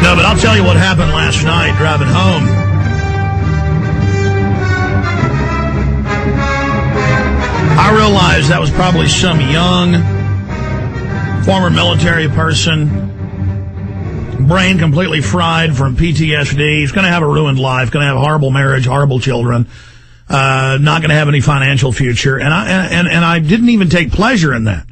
No, but I'll tell you what happened last night driving home. I realized that was probably some young, former military person, brain completely fried from PTSD. He's going to have a ruined life, going to have a horrible marriage, horrible children, not going to have any financial future. And I didn't even take pleasure in that.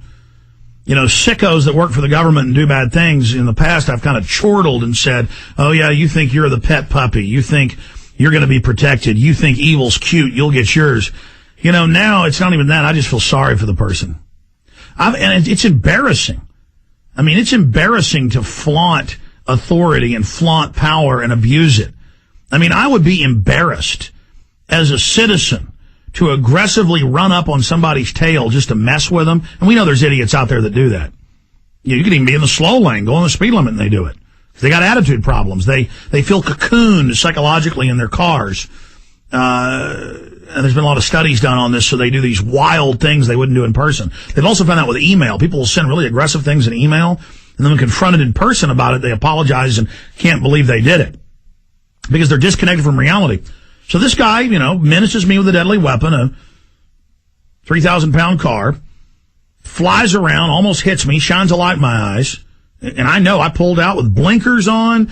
You know, sickos that work for the government and do bad things, in the past I've kind of chortled and said, oh yeah, you think you're the pet puppy. You think you're going to be protected. You think evil's cute. You'll get yours. You know, now it's not even that. I just feel sorry for the person. And it's embarrassing. I mean, it's embarrassing to flaunt authority and flaunt power and abuse it. I mean, I would be embarrassed as a citizen to aggressively run up on somebody's tail just to mess with them. And we know there's idiots out there that do that. You could even be in the slow lane, go on the speed limit, and they do it. They got attitude problems. They feel cocooned psychologically in their cars. And there's been a lot of studies done on this, so they do these wild things they wouldn't do in person. They've also found out with email. People will send really aggressive things in email, and then when confronted in person about it, they apologize and can't believe they did it because they're disconnected from reality. So this guy, you know, menaces me with a deadly weapon, a 3,000-pound car, flies around, almost hits me, shines a light in my eyes, and I know I pulled out with blinkers on,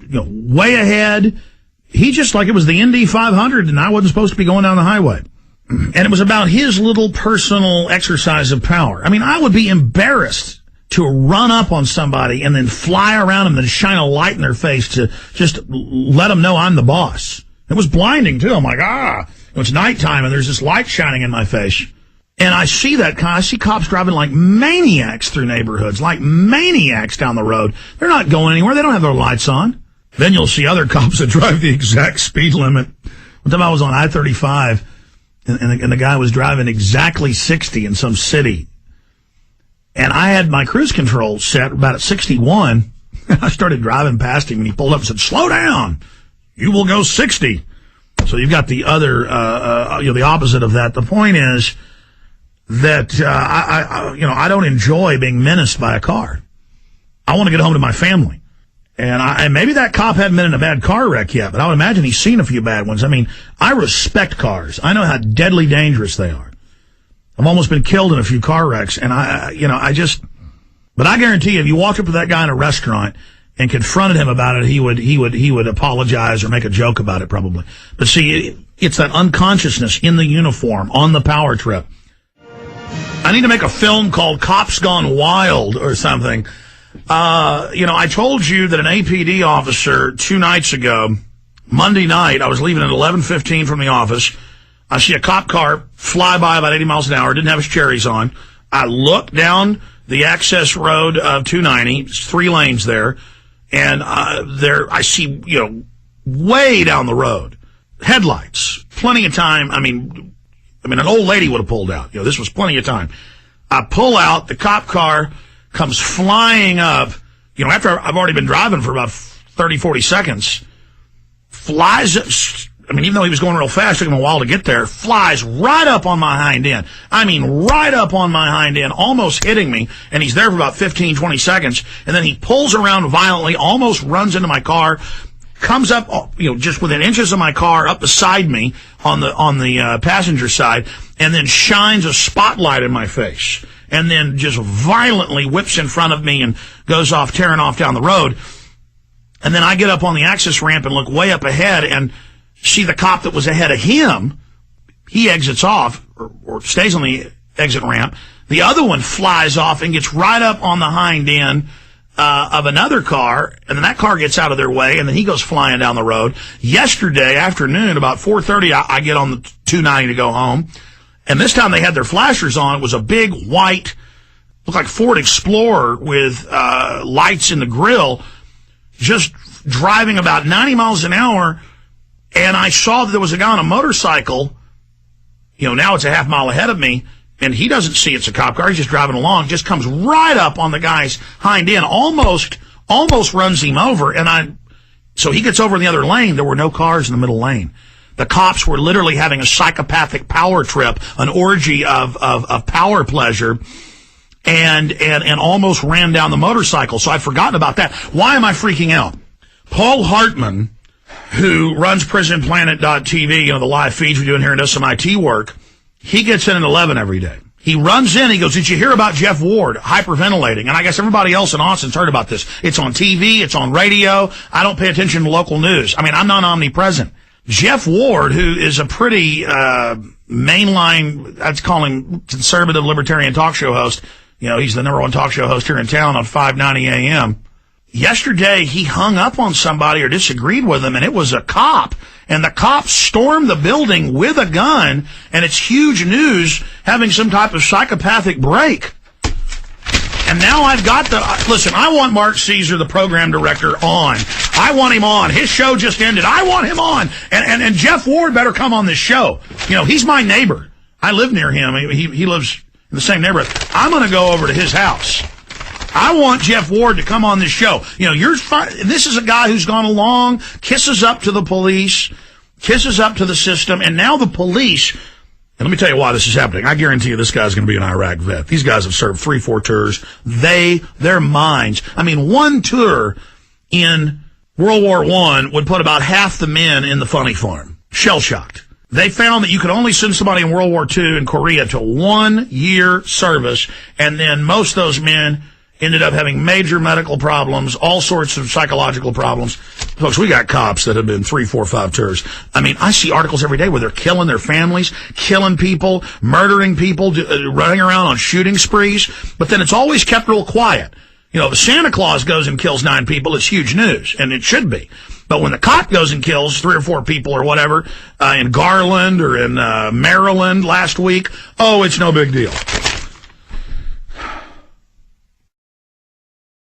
you know, way ahead. He just like it was the Indy 500 and I wasn't supposed to be going down the highway. And it was about his little personal exercise of power. I mean, I would be embarrassed to run up on somebody and then fly around them and shine a light in their face to just let them know I'm the boss. It was blinding, too. I'm like, it's nighttime, and there's this light shining in my face. And I see cops driving like maniacs through neighborhoods, like maniacs down the road. They're not going anywhere. They don't have their lights on. Then you'll see other cops that drive the exact speed limit. One time I was on I-35, and the guy was driving exactly 60 in some city. And I had my cruise control set about at 61. I started driving past him, and he pulled up and said, slow down. You will go 60. So you've got the other, the opposite of that. The point is that, I don't enjoy being menaced by a car. I want to get home to my family. And maybe that cop hadn't been in a bad car wreck yet, but I would imagine he's seen a few bad ones. I mean, I respect cars. I know how deadly dangerous they are. I've almost been killed in a few car wrecks, and but I guarantee you, if you walked up to that guy in a restaurant and confronted him about it, he would apologize or make a joke about it probably. But see, it's that unconsciousness in the uniform on the power trip. I need to make a film called Cops Gone Wild or something. I told you that an APD officer 2 nights ago, Monday night, I was leaving at 11:15 from the office. I see a cop car fly by about 80 miles an hour, didn't have his cherries on. I look down the access road of 290, 3 lanes there, and I see, way down the road, headlights, plenty of time. I mean, an old lady would have pulled out. This was plenty of time. I pull out, the cop car comes flying up, after I've already been driving for about 30, 40 seconds, flies, even though he was going real fast, took him a while to get there, flies right up on my hind end. Right up on my hind end, almost hitting me, and he's there for about 15, 20 seconds, and then he pulls around violently, almost runs into my car, comes up, just within inches of my car, up beside me on the passenger side, and then shines a spotlight in my face, and then just violently whips in front of me and goes off, tearing off down the road. And then I get up on the access ramp and look way up ahead and see the cop that was ahead of him. He exits off or stays on the exit ramp. The other one flies off and gets right up on the hind end of another car, and then that car gets out of their way, and then he goes flying down the road. Yesterday afternoon, about 4:30, I get on the 290 to go home, and this time they had their flashers on. It was a big white, looked like Ford Explorer with lights in the grill, just driving about 90 miles an hour, and I saw that there was a guy on a motorcycle. Now it's a half mile ahead of me, and he doesn't see it's a cop car. He's just driving along, just comes right up on the guy's hind end, almost runs him over. So he gets over in the other lane. There were no cars in the middle lane. The cops were literally having a psychopathic power trip, an orgy of power pleasure, and almost ran down the motorcycle. So I'd forgotten about that. Why am I freaking out? Paul Hartman, who runs PrisonPlanet.tv, the live feeds we do in here and does some IT work, he gets in at 11 every day. He runs in, he goes, did you hear about Jeff Ward hyperventilating? And I guess everybody else in Austin's heard about this. It's on TV, it's on radio. I don't pay attention to local news. I mean, I'm not omnipresent. Jeff Ward, who is a pretty mainline, I'd call him conservative libertarian talk show host. He's the number one talk show host here in town on 590 AM. Yesterday, he hung up on somebody or disagreed with him, and it was a cop. And the cop stormed the building with a gun, and it's huge news, having some type of psychopathic break. And now I've got listen, I want Mark Caesar, the program director, on. I want him on. His show just ended. I want him on. And Jeff Ward better come on this show. He's my neighbor. I live near him. He lives in the same neighborhood. I'm going to go over to his house. I want Jeff Ward to come on this show. This is a guy who's gone along, kisses up to the police, kisses up to the system, and now the police, and let me tell you why this is happening. I guarantee you this guy's going to be an Iraq vet. These guys have served 3-4 tours. Their minds. I mean, one tour in World War I would put about half the men in the funny farm. Shell-shocked. They found that you could only send somebody in World War II in Korea to 1 year service, and then most of those men ended up having major medical problems, all sorts of psychological problems. Folks, we got cops that have been 3, 4, 5 tours. I mean, I see articles every day where they're killing their families, killing people, murdering people, running around on shooting sprees, but then it's always kept real quiet. If Santa Claus goes and kills 9 people, it's huge news, and it should be. But when the cop goes and kills 3 or 4 people or whatever, in Garland or in Maryland last week, it's no big deal.